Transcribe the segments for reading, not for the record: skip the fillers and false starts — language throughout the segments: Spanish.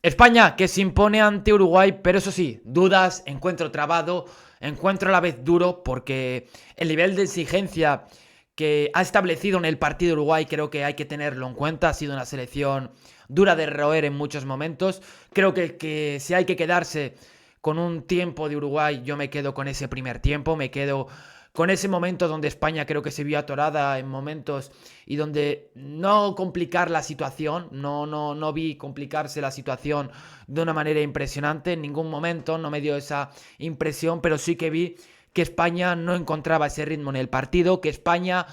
España que se impone ante Uruguay, pero eso sí, dudas, encuentro trabado, encuentro a la vez duro porque el nivel de exigencia que ha establecido en el partido de Uruguay creo que hay que tenerlo en cuenta. Ha sido una selección dura de roer en muchos momentos. Creo que si hay que quedarse con un tiempo de Uruguay, yo me quedo con ese primer tiempo, me quedo con ese momento donde España creo que se vio atorada en momentos y donde no complicar la situación, no vi complicarse la situación de una manera impresionante, en ningún momento no me dio esa impresión, pero sí que vi que España no encontraba ese ritmo en el partido, que España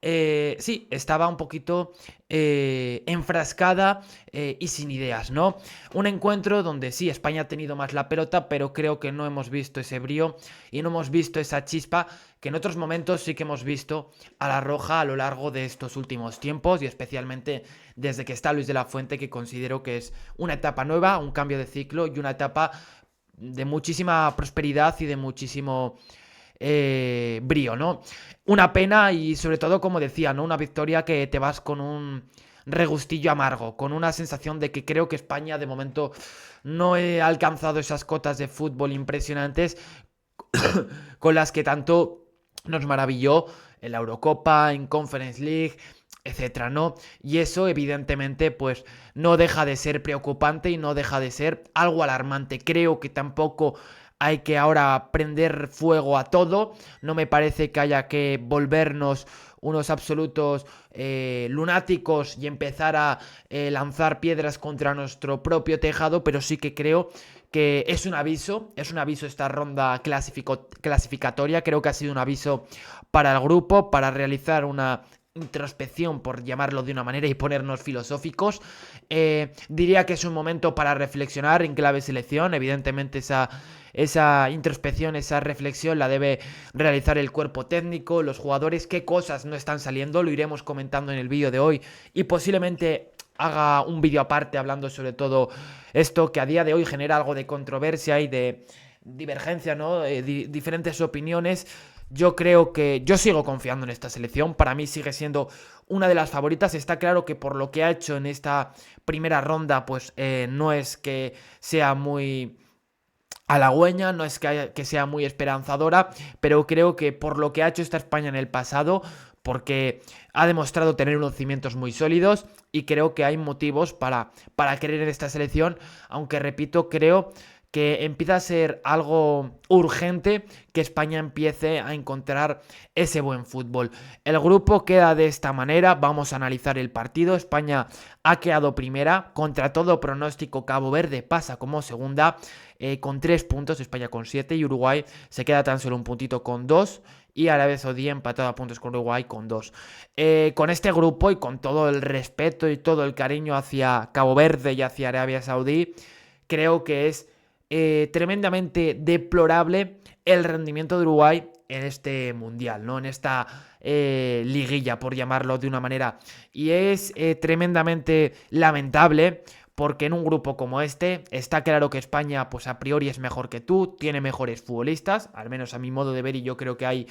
sí, estaba un poquito enfrascada y sin ideas, ¿no? Un encuentro donde sí, España ha tenido más la pelota, pero creo que no hemos visto ese brío y no hemos visto esa chispa que en otros momentos sí que hemos visto a la Roja a lo largo de estos últimos tiempos y especialmente desde que está Luis de la Fuente, que considero que es una etapa nueva, un cambio de ciclo y una etapa de muchísima prosperidad y de muchísimo brío, ¿no? Una pena y sobre todo, como decía, ¿no? Una victoria que te vas con un regustillo amargo, con una sensación de que creo que España de momento no he alcanzado esas cotas de fútbol impresionantes con las que tanto nos maravilló en la Eurocopa, en Conference League, etcétera, ¿no? Y eso, evidentemente, pues no deja de ser preocupante y no deja de ser algo alarmante. Creo que tampoco hay que ahora prender fuego a todo. No me parece que haya que volvernos unos absolutos lunáticos y empezar a lanzar piedras contra nuestro propio tejado, pero sí que creo que es un aviso esta ronda clasificatoria, creo que ha sido un aviso para el grupo, para realizar una introspección, por llamarlo de una manera, y ponernos filosóficos. Diría que es un momento para reflexionar en clave selección. Evidentemente esa introspección, esa reflexión la debe realizar el cuerpo técnico, los jugadores, qué cosas no están saliendo, lo iremos comentando en el vídeo de hoy y posiblemente haga un vídeo aparte hablando sobre todo esto que a día de hoy genera algo de controversia y de divergencia, ¿no? Diferentes opiniones. Yo creo que yo sigo confiando en esta selección. Para mí sigue siendo una de las favoritas. Está claro que por lo que ha hecho en esta primera ronda, pues no es que sea muy halagüeña, no es que sea muy esperanzadora, pero creo que por lo que ha hecho esta España en el pasado, porque ha demostrado tener unos cimientos muy sólidos y creo que hay motivos para creer en esta selección, aunque repito, creo que empieza a ser algo urgente que España empiece a encontrar ese buen fútbol. El grupo queda de esta manera, vamos a analizar el partido. España ha quedado primera, contra todo pronóstico Cabo Verde pasa como segunda con 3 puntos, España con 7 y Uruguay se queda tan solo un puntito con 2 y Arabia Saudí empatado a puntos con Uruguay con 2. Con este grupo y con todo el respeto y todo el cariño hacia Cabo Verde y hacia Arabia Saudí, creo que es tremendamente deplorable el rendimiento de Uruguay en este mundial, ¿no? En esta liguilla, por llamarlo de una manera. Y es tremendamente lamentable porque en un grupo como este está claro que España pues a priori es mejor que tú, tiene mejores futbolistas, al menos a mi modo de ver, y yo creo que hay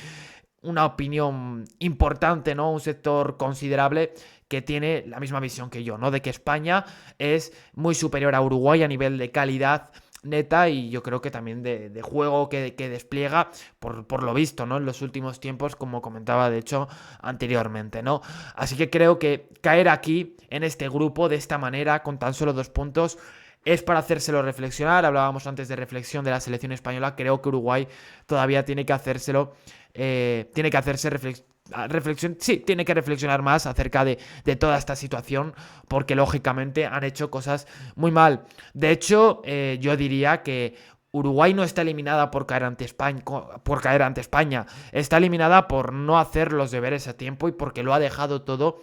una opinión importante, ¿no? Un sector considerable que tiene la misma visión que yo, ¿no? De que España es muy superior a Uruguay a nivel de calidad neta y yo creo que también de juego que despliega por lo visto, ¿no? En los últimos tiempos, como comentaba de hecho anteriormente, ¿no? Así que creo que caer aquí en este grupo de esta manera con tan solo 2 puntos es para hacérselo reflexionar. Hablábamos antes de reflexión de la selección española. Creo que Uruguay todavía tiene que hacérselo, tiene que hacerse reflexión, sí, tiene que reflexionar más acerca de toda esta situación, porque lógicamente han hecho cosas muy mal. De hecho, yo diría que Uruguay no está eliminada por caer ante España, está eliminada por no hacer los deberes a tiempo y porque lo ha dejado todo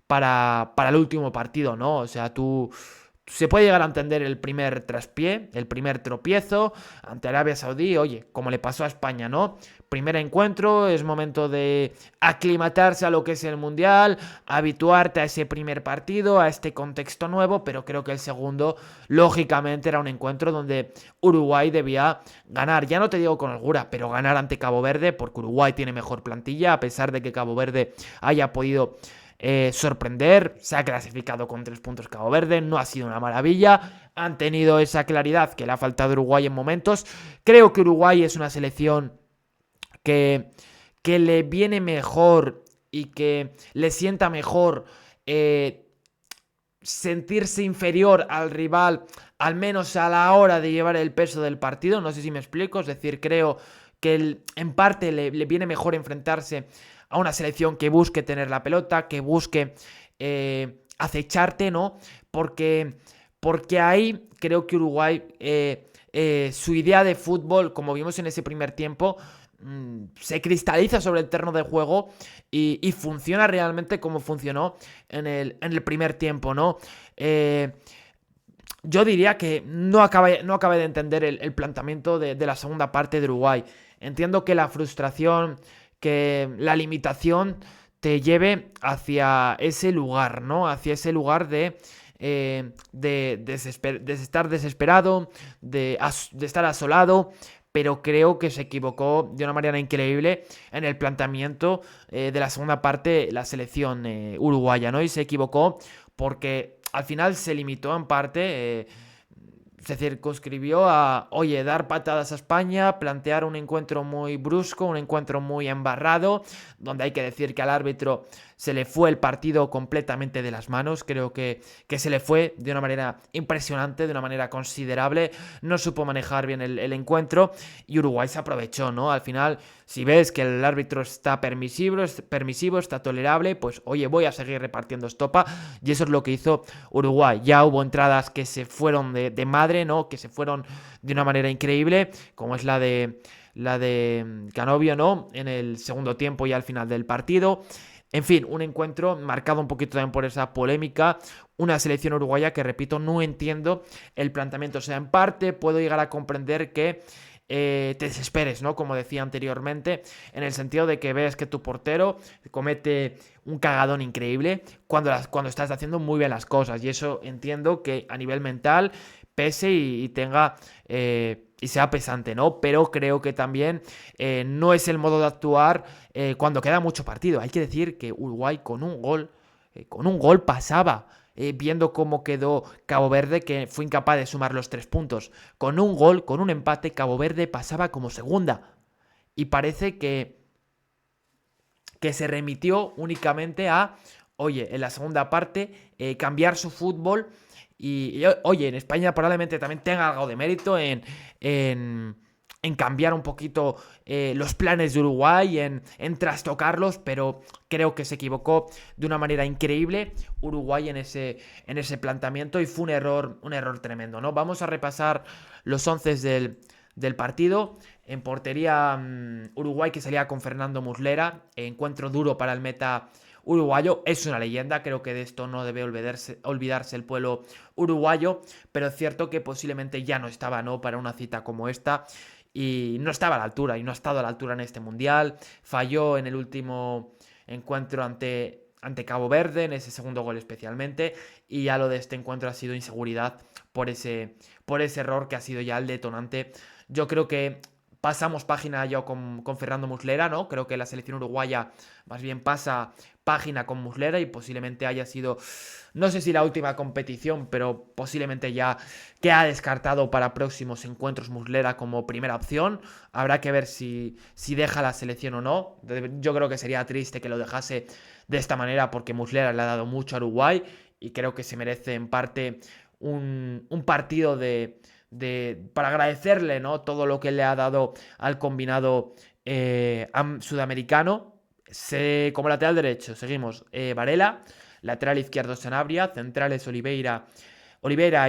para el último partido, ¿no? O sea, tú se puede llegar a entender el primer traspié, el primer tropiezo ante Arabia Saudí, oye, como le pasó a España, ¿no? Primer encuentro, es momento de aclimatarse a lo que es el Mundial, habituarte a ese primer partido, a este contexto nuevo, pero creo que el segundo, lógicamente, era un encuentro donde Uruguay debía ganar, ya no te digo con holgura, pero ganar ante Cabo Verde, porque Uruguay tiene mejor plantilla, a pesar de que Cabo Verde haya podido sorprender. Se ha clasificado con 3 puntos Cabo Verde, no ha sido una maravilla. Han tenido esa claridad que le ha faltado a Uruguay en momentos. Creo que Uruguay es una selección que, que le viene mejor y que le sienta mejor sentirse inferior al rival, al menos a la hora de llevar el peso del partido. No sé si me explico, es decir, creo que en parte le viene mejor enfrentarse a una selección que busque tener la pelota, que busque acecharte, ¿no? Porque ahí creo que Uruguay, su idea de fútbol, como vimos en ese primer tiempo, se cristaliza sobre el terreno de juego y funciona realmente como funcionó en el primer tiempo, ¿no? Yo diría que no acabé de entender el planteamiento de la segunda parte de Uruguay. Entiendo que la frustración, que la limitación te lleve hacia ese lugar, ¿no? Hacia ese lugar de estar desesperado, de estar asolado, pero creo que se equivocó de una manera increíble en el planteamiento de la segunda parte la selección uruguaya, ¿no? Y se equivocó porque al final se limitó en parte, se circunscribió a, oye, dar patadas a España, plantear un encuentro muy brusco, un encuentro muy embarrado, donde hay que decir que al árbitro se le fue el partido completamente de las manos. Creo que se le fue de una manera impresionante, de una manera considerable. No supo manejar bien el encuentro y Uruguay se aprovechó, ¿no? Al final, si ves que el árbitro está permisivo, está tolerable, pues oye, voy a seguir repartiendo estopa, y eso es lo que hizo Uruguay. Ya hubo entradas que se fueron de madre, ¿no? Que se fueron de una manera increíble, como es la de Canovio, ¿no? En el segundo tiempo y al final del partido. En fin, un encuentro marcado un poquito también por esa polémica. Una selección uruguaya que, repito, no entiendo el planteamiento. O sea, en parte puedo llegar a comprender que te desesperes, ¿no? Como decía anteriormente, en el sentido de que ves que tu portero comete un cagadón increíble cuando estás haciendo muy bien las cosas. Y eso entiendo que a nivel mental pese y tenga y sea pesante, ¿no? Pero creo que también no es el modo de actuar cuando queda mucho partido. Hay que decir que Uruguay con un gol pasaba. Viendo cómo quedó Cabo Verde, que fue incapaz de sumar los 3 puntos. Con un gol, con un empate, Cabo Verde pasaba como segunda. Y parece que se remitió únicamente a, oye, en la segunda parte, cambiar su fútbol. Oye, en España probablemente también tenga algo de mérito en cambiar un poquito los planes de Uruguay, en trastocarlos, pero creo que se equivocó de una manera increíble Uruguay en ese planteamiento y fue un error tremendo, ¿no? Vamos a repasar los 11 del partido. En portería, Uruguay, que salía con Fernando Muslera, encuentro duro para el meta uruguayo, es una leyenda, creo que de esto no debe olvidarse el pueblo uruguayo, pero es cierto que posiblemente ya no estaba, ¿no?, para una cita como esta, y no estaba a la altura, y no ha estado a la altura en este mundial. Falló en el último encuentro ante Cabo Verde, en ese segundo gol especialmente, y ya lo de este encuentro ha sido inseguridad por ese error que ha sido ya el detonante. Yo creo que pasamos página ya con Fernando Muslera, ¿no? Creo que la selección uruguaya más bien pasa página con Muslera y posiblemente haya sido, no sé si la última competición, pero posiblemente ya queda descartado para próximos encuentros Muslera como primera opción. Habrá que ver si deja la selección o no. Yo creo que sería triste que lo dejase de esta manera porque Muslera le ha dado mucho a Uruguay y creo que se merece en parte un partido para agradecerle, ¿no?, todo lo que le ha dado al combinado sudamericano. Como lateral derecho seguimos Varela, lateral izquierdo Sanabria, centrales Oliveira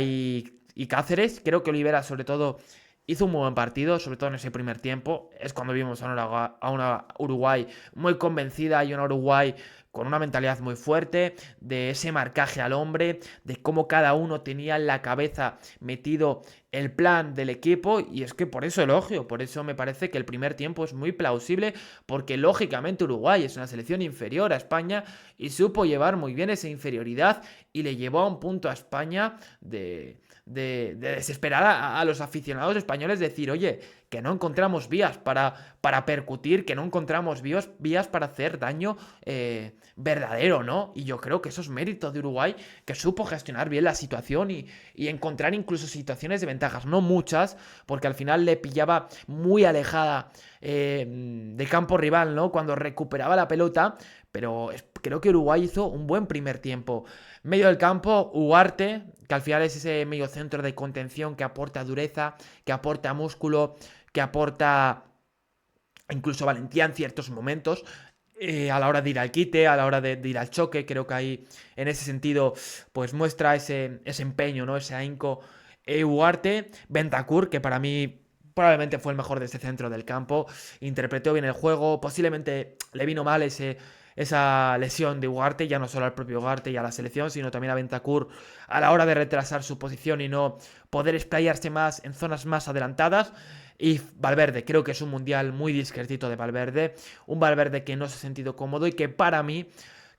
y Cáceres. Creo que Oliveira sobre todo hizo un muy buen partido, sobre todo en ese primer tiempo. Es cuando vimos a una Uruguay muy convencida y una Uruguay con una mentalidad muy fuerte, de ese marcaje al hombre, de cómo cada uno tenía la cabeza metido el plan del equipo y es que por eso elogio, por eso me parece que el primer tiempo es muy plausible porque lógicamente Uruguay es una selección inferior a España y supo llevar muy bien esa inferioridad y le llevó a un punto a España de desesperar a los aficionados españoles, decir, oye, que no encontramos vías para percutir, que no encontramos vías para hacer daño verdadero, ¿no? Y yo creo que eso es mérito de Uruguay, que supo gestionar bien la situación y encontrar incluso situaciones de ventajas, no muchas, porque al final le pillaba muy alejada de campo rival, ¿no? Cuando recuperaba la pelota, pero creo que Uruguay hizo un buen primer tiempo. Medio del campo, Ugarte, que al final es ese medio centro de contención que aporta dureza, que aporta músculo, que aporta incluso valentía en ciertos momentos. A la hora de ir al quite, a la hora de ir al choque, creo que ahí en ese sentido pues muestra ese empeño, ¿no? Ese ahínco. Ugarte, Bentancur, que para mí probablemente fue el mejor de ese centro del campo, interpretó bien el juego, posiblemente le vino mal esa lesión de Ugarte, ya no solo al propio Ugarte y a la selección, sino también a Bentancur a la hora de retrasar su posición y no poder explayarse más en zonas más adelantadas. Y Valverde, creo que es un mundial muy discretito de Valverde, un Valverde que no se ha sentido cómodo y que para mí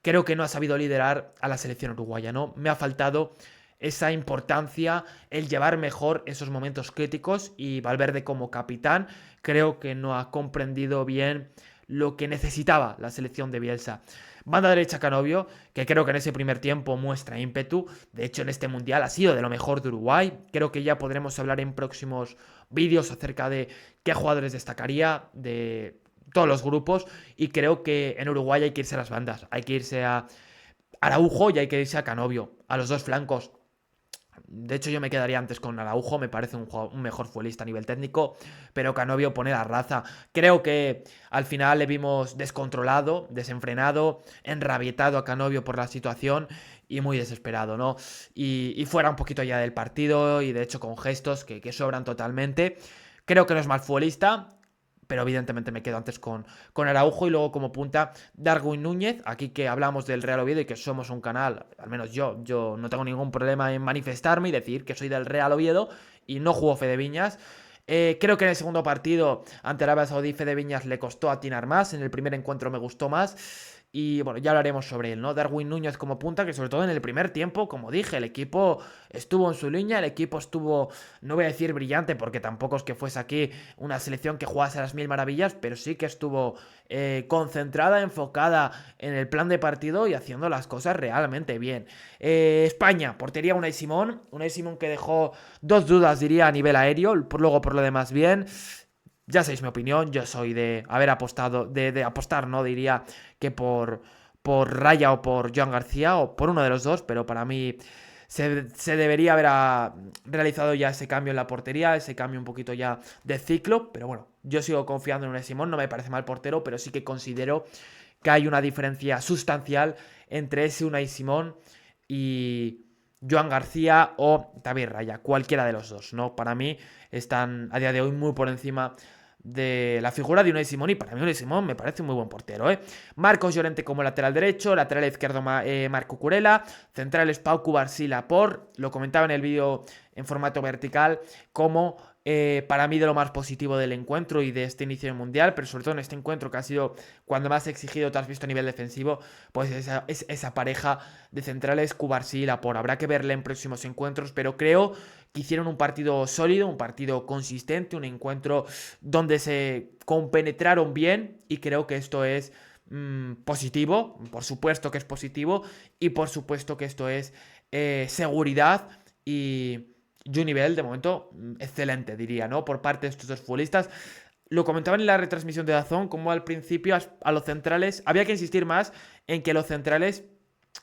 creo que no ha sabido liderar a la selección uruguaya, ¿no? Me ha faltado esa importancia, el llevar mejor esos momentos críticos y Valverde como capitán creo que no ha comprendido bien lo que necesitaba la selección de Bielsa. Banda derecha Canovio, que creo que en ese primer tiempo muestra ímpetu. De hecho, en este mundial ha sido de lo mejor de Uruguay. Creo que ya podremos hablar en próximos vídeos acerca de qué jugadores destacaría de todos los grupos. Y creo que en Uruguay hay que irse a las bandas. Hay que irse a Araujo y hay que irse a Canovio, a los dos flancos. De hecho, yo me quedaría antes con Araujo, me parece un mejor futbolista a nivel técnico, pero Canovio pone la raza. Creo que al final le vimos descontrolado, desenfrenado, enrabietado a Canovio por la situación y muy desesperado, ¿no? Y fuera un poquito ya del partido y de hecho con gestos que sobran totalmente. Creo que no es mal futbolista, pero evidentemente me quedo antes con Araujo y luego como punta Darwin Núñez, aquí que hablamos del Real Oviedo y que somos un canal, al menos yo no tengo ningún problema en manifestarme y decir que soy del Real Oviedo y no juego Fede Viñas. Creo que en el segundo partido ante Arabia Saudí Fede Viñas le costó atinar más, en el primer encuentro me gustó más. Y bueno, ya hablaremos sobre él, ¿no? Darwin Núñez como punta, que sobre todo en el primer tiempo, como dije, el equipo estuvo en su línea, el equipo estuvo, no voy a decir brillante, porque tampoco es que fuese aquí una selección que jugase a las mil maravillas, pero sí que estuvo concentrada, enfocada en el plan de partido y haciendo las cosas realmente bien. España, portería Unai Simón que dejó dos dudas, diría, a nivel aéreo, luego por lo demás bien. Ya sabéis mi opinión, yo soy de haber apostado, de apostar, ¿no? Diría que por Raya o por Joan García, o por uno de los dos, pero para mí se debería haber realizado ya ese cambio en la portería, ese cambio un poquito ya de ciclo, pero bueno, yo sigo confiando en Unai Simón, no me parece mal portero, pero sí que considero que hay una diferencia sustancial entre ese Unai Simón y Joan García o David Raya, cualquiera de los dos, ¿no? Para mí están a día de hoy muy por encima de la figura de Unai Simón y para mí Unai Simón me parece un muy buen portero, ¿eh? Marcos Llorente como lateral derecho, lateral izquierdo Marco Curela, centrales Pau Cubarsí Laporte, lo comentaba en el vídeo en formato vertical como para mí de lo más positivo del encuentro y de este inicio del Mundial, pero sobre todo en este encuentro que ha sido cuando más exigido te has visto a nivel defensivo, pues esa pareja de centrales Cubarsí y Laporte. Habrá que verle en próximos encuentros, pero creo que hicieron un partido sólido, un partido consistente, un encuentro donde se compenetraron bien y creo que esto es positivo, por supuesto que es positivo y por supuesto que esto es seguridad y un nivel de momento excelente, diría, ¿no? Por parte de estos dos futbolistas. Lo comentaban en la retransmisión de DAZN, como al principio a los centrales había que insistir más en que los centrales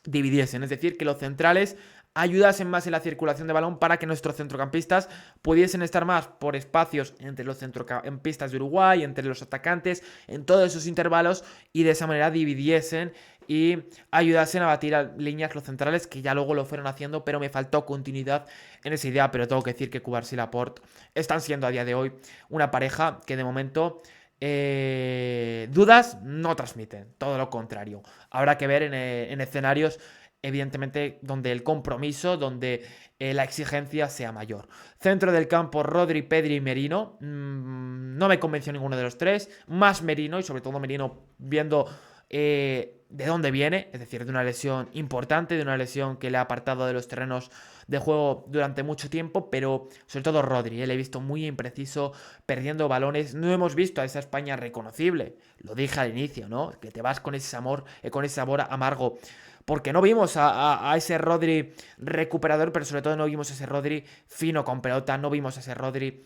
dividiesen, es decir, que los centrales ayudasen más en la circulación de balón para que nuestros centrocampistas pudiesen estar más por espacios entre los centrocampistas de Uruguay, entre los atacantes, en todos esos intervalos y de esa manera dividiesen y ayudasen a batir a líneas los centrales que ya luego lo fueron haciendo, pero me faltó continuidad en esa idea, pero tengo que decir que Cubarsí y Laporte están siendo a día de hoy una pareja que de momento dudas no transmiten, todo lo contrario. Habrá que ver en escenarios evidentemente donde el compromiso, donde la exigencia sea mayor. Centro del campo, Rodri, Pedri y Merino. No me convenció ninguno de los tres. Más Merino, y sobre todo Merino viendo de dónde viene, es decir, de una lesión importante, de una lesión que le ha apartado de los terrenos de juego durante mucho tiempo, pero sobre todo Rodri, le he visto muy impreciso, perdiendo balones. No hemos visto a esa España reconocible, lo dije al inicio, ¿no? Que te vas con ese sabor amargo. Porque no vimos a ese Rodri recuperador, pero sobre todo no vimos a ese Rodri fino con pelota, no vimos a ese Rodri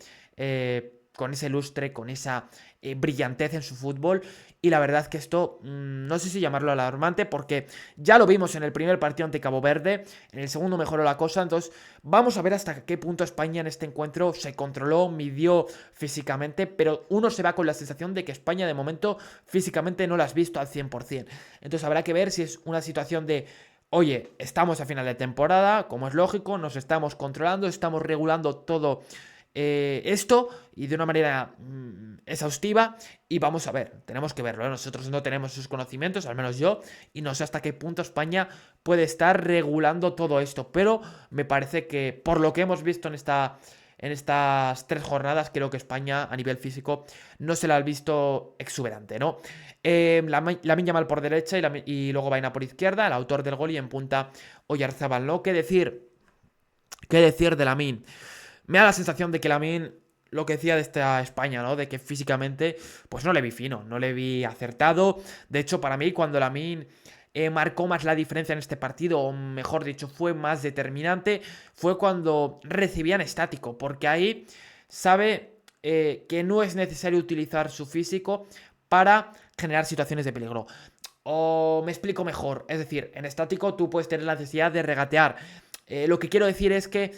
con ese lustre, con esa brillantez en su fútbol. Y la verdad que esto, no sé si llamarlo alarmante, porque ya lo vimos en el primer partido ante Cabo Verde, en el segundo mejoró la cosa, entonces vamos a ver hasta qué punto España en este encuentro se controló, midió físicamente, pero uno se va con la sensación de que España de momento físicamente no la has visto al 100%. Entonces habrá que ver si es una situación de... Oye, estamos a final de temporada, como es lógico, nos estamos controlando, estamos regulando todo esto y de una manera exhaustiva, y vamos a ver, tenemos que verlo, ¿eh? Nosotros no tenemos sus conocimientos, al menos yo, y no sé hasta qué punto España puede estar regulando todo esto, pero me parece que por lo que hemos visto en estas 3 jornadas, creo que España a nivel físico no se la ha visto exuberante, ¿no? Lamine Yamal por derecha y luego Vaina por izquierda, el autor del gol, y en punta Oyarzabal, ¿no? ¿Qué decir de Lamine? Me da la sensación de que Lamine, lo que decía de esta España, ¿no? De que físicamente, pues no le vi fino, no le vi acertado. De hecho, para mí, cuando Lamine marcó más la diferencia en este partido, o mejor dicho, fue más determinante, fue cuando recibían estático, porque ahí sabe que no es necesario utilizar su físico para generar situaciones de peligro. O me explico mejor, es decir, en estático tú puedes tener la necesidad de regatear. Lo que quiero decir es que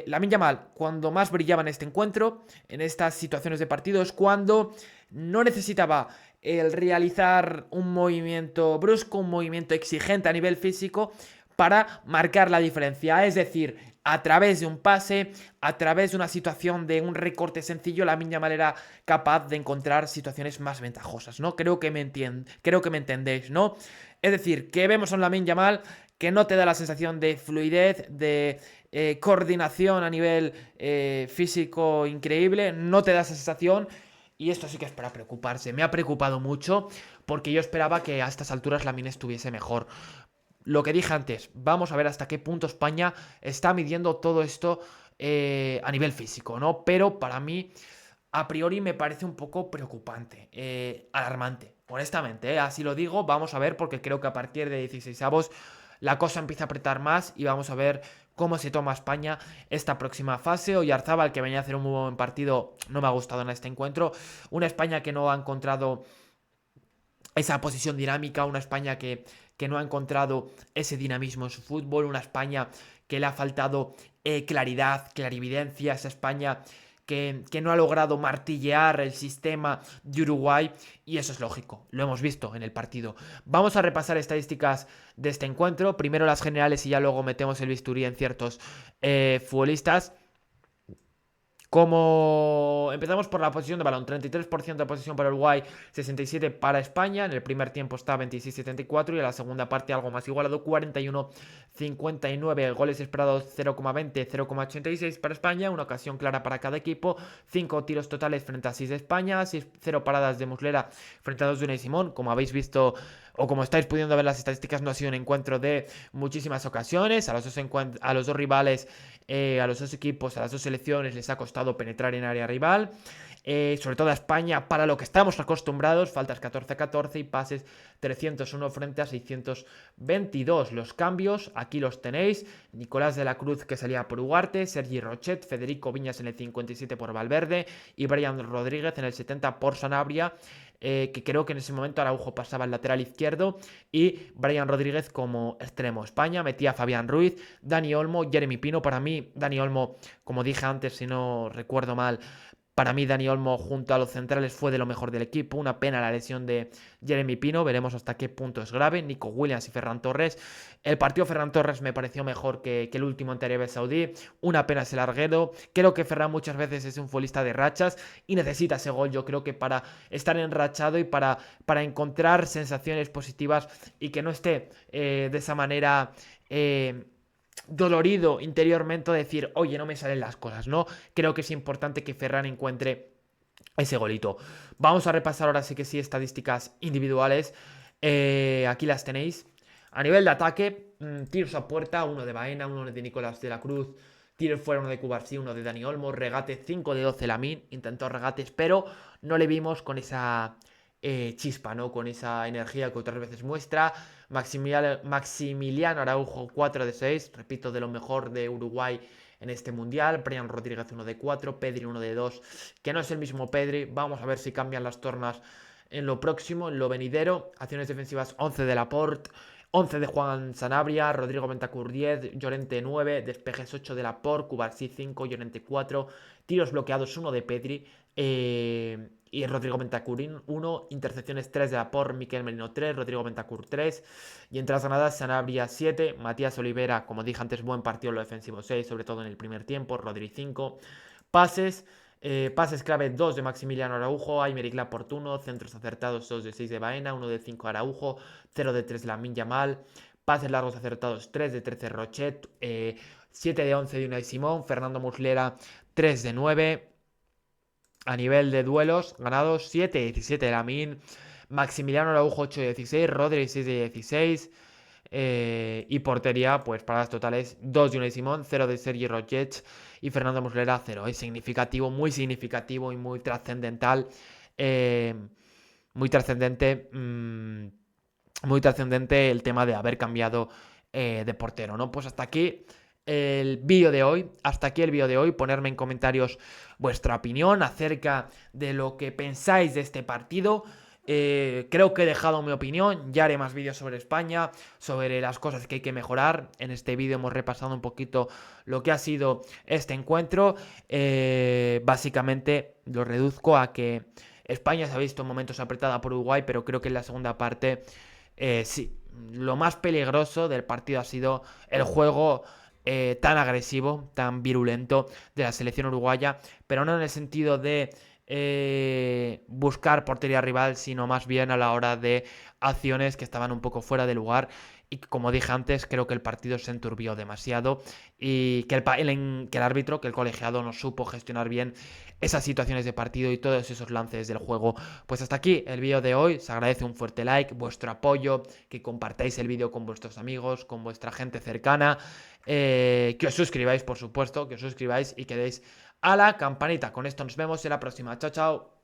Lamine Yamal, cuando más brillaba en este encuentro, en estas situaciones de partido, es cuando no necesitaba el realizar un movimiento brusco, un movimiento exigente a nivel físico para marcar la diferencia. Es decir, a través de un pase, a través de una situación de un recorte sencillo, Lamine Yamal era capaz de encontrar situaciones más ventajosas, ¿no? Creo que me entendéis, ¿no? Es decir, que vemos a un Lamine Yamal que no te da la sensación de fluidez, de coordinación a nivel físico increíble, no te da esa sensación, y esto sí que es para preocuparse. Me ha preocupado mucho porque yo esperaba que a estas alturas Lamine estuviese mejor. Lo que dije antes, vamos a ver hasta qué punto España está midiendo todo esto a nivel físico, ¿no? Pero para mí, a priori, me parece un poco preocupante, alarmante, honestamente, así lo digo. Vamos a ver, porque creo que a partir de 16avos la cosa empieza a apretar más y vamos a ver cómo se toma España esta próxima fase. Oyarzábal, que venía a hacer un muy buen partido, no me ha gustado en este encuentro. Una España que no ha encontrado esa posición dinámica, una España que no ha encontrado ese dinamismo en su fútbol, una España que le ha faltado claridad, clarividencia, esa España que no ha logrado martillear el sistema de Uruguay, y eso es lógico, lo hemos visto en el partido. Vamos a repasar estadísticas de este encuentro, primero las generales y ya luego metemos el bisturí en ciertos futbolistas. Como empezamos por la posición de balón, 33% de posesión para Uruguay, 67% para España. En el primer tiempo está 26-74 y en la segunda parte algo más igualado, 41-59. Goles esperados 0,20, 0,86 para España, una ocasión clara para cada equipo, 5 tiros totales frente a 6 de España, 0 paradas de Muslera frente a 2 de Unai Simón. Como habéis visto o como estáis pudiendo ver las estadísticas, no ha sido un encuentro de muchísimas ocasiones. A los dos rivales, a los dos equipos, a las dos selecciones les ha costado penetrar en área rival. Sobre todo a España, para lo que estamos acostumbrados, faltas 14-14 y pases 301 frente a 622. Los cambios, aquí los tenéis: Nicolás de la Cruz, que salía por Ugarte, Sergi Rochet, Federico Viñas en el 57 por Valverde y Brian Rodríguez en el 70 por Sanabria, que creo que en ese momento Araujo pasaba al lateral izquierdo y Brian Rodríguez como extremo. España metía a Fabián Ruiz, Dani Olmo, Jeremy Pino. Para mí, Dani Olmo, como dije antes, si no recuerdo mal, Para mí Dani Olmo junto a los centrales fue de lo mejor del equipo. Una pena la lesión de Jeremy Pino. Veremos hasta qué punto es grave. Nico Williams y Ferran Torres. El partido Ferran Torres me pareció mejor que el último ante Arabia Saudí. Una pena ese larguero. Creo que Ferran muchas veces es un futbolista de rachas y necesita ese gol. Yo creo que para estar enrachado y para encontrar sensaciones positivas y que no esté de esa manera... dolorido interiormente, decir, oye, no me salen las cosas, ¿no? Creo que es importante que Ferran encuentre ese golito. Vamos a repasar ahora sí que sí estadísticas individuales. Aquí las tenéis. A nivel de ataque, tiros a puerta, uno de Baena, uno de Nicolás de la Cruz, tiros fuera, uno de Cubarsí, uno de Dani Olmo, regate 5 de 12 Lamine, intentó regates, pero no le vimos con esa chispa, ¿no? Con esa energía que otras veces muestra. Maximiliano Araujo 4 de 6, repito, de lo mejor de Uruguay en este mundial. Brian Rodríguez 1 de 4, Pedri 1 de 2, que no es el mismo Pedri. Vamos a ver si cambian las tornas en lo próximo, en lo venidero. Acciones defensivas 11 de Laporte, 11 de Juan Sanabria, Rodrigo Bentancur 10, Llorente 9, despejes 8 de Laporte, Cubarsí 5, Llorente 4, tiros bloqueados 1 de Pedri, y Rodrigo Bentancur 1, intercepciones 3 de Laporte, Miquel Merino 3, Rodrigo Bentancur 3, y entre las ganadas Sanabria 7, Matías Olivera, como dije antes, buen partido en lo defensivo 6, sobre todo en el primer tiempo, Rodri 5, pases clave 2 de Maximiliano Araujo, Aymeric Laporte 1, centros acertados 2 de 6 de Baena, 1 de 5 Araujo, 0 de 3 Lamine Yamal, pases largos acertados 3 de 13 Rochet, 7 de 11 de Unai Simón, Fernando Muslera 3 de 9. A nivel de duelos ganados 7 de 17 de Lamine, Maximiliano Araujo 8 de 16, Rodri 6 de 16. Y portería, pues paradas totales 2 de Unai Simón, 0 de Sergi Rochet y Fernando Muslera 0. Es significativo, muy significativo y muy trascendental. Muy trascendente. Muy trascendente el tema de haber cambiado de portero, ¿no? Pues hasta aquí el vídeo de hoy. Hasta aquí el vídeo de hoy. Ponerme en comentarios vuestra opinión acerca de lo que pensáis de este partido. Creo que he dejado mi opinión. Ya haré más vídeos sobre España, sobre las cosas que hay que mejorar. En este vídeo hemos repasado un poquito lo que ha sido este encuentro. Básicamente lo reduzco a que España se ha visto en momentos apretada por Uruguay, pero creo que en la segunda parte sí, lo más peligroso del partido ha sido el juego tan agresivo, tan virulento de la selección uruguaya, pero no en el sentido de buscar portería rival, sino más bien a la hora de acciones que estaban un poco fuera de lugar. Y como dije antes, creo que el partido se enturbió demasiado y que el árbitro, que el colegiado no supo gestionar bien esas situaciones de partido y todos esos lances del juego. Pues hasta aquí el vídeo de hoy. Se agradece un fuerte like, vuestro apoyo, que compartáis el vídeo con vuestros amigos, con vuestra gente cercana, que os suscribáis, por supuesto, que os suscribáis y que deis a la campanita. Con esto nos vemos en la próxima. Chao, chao.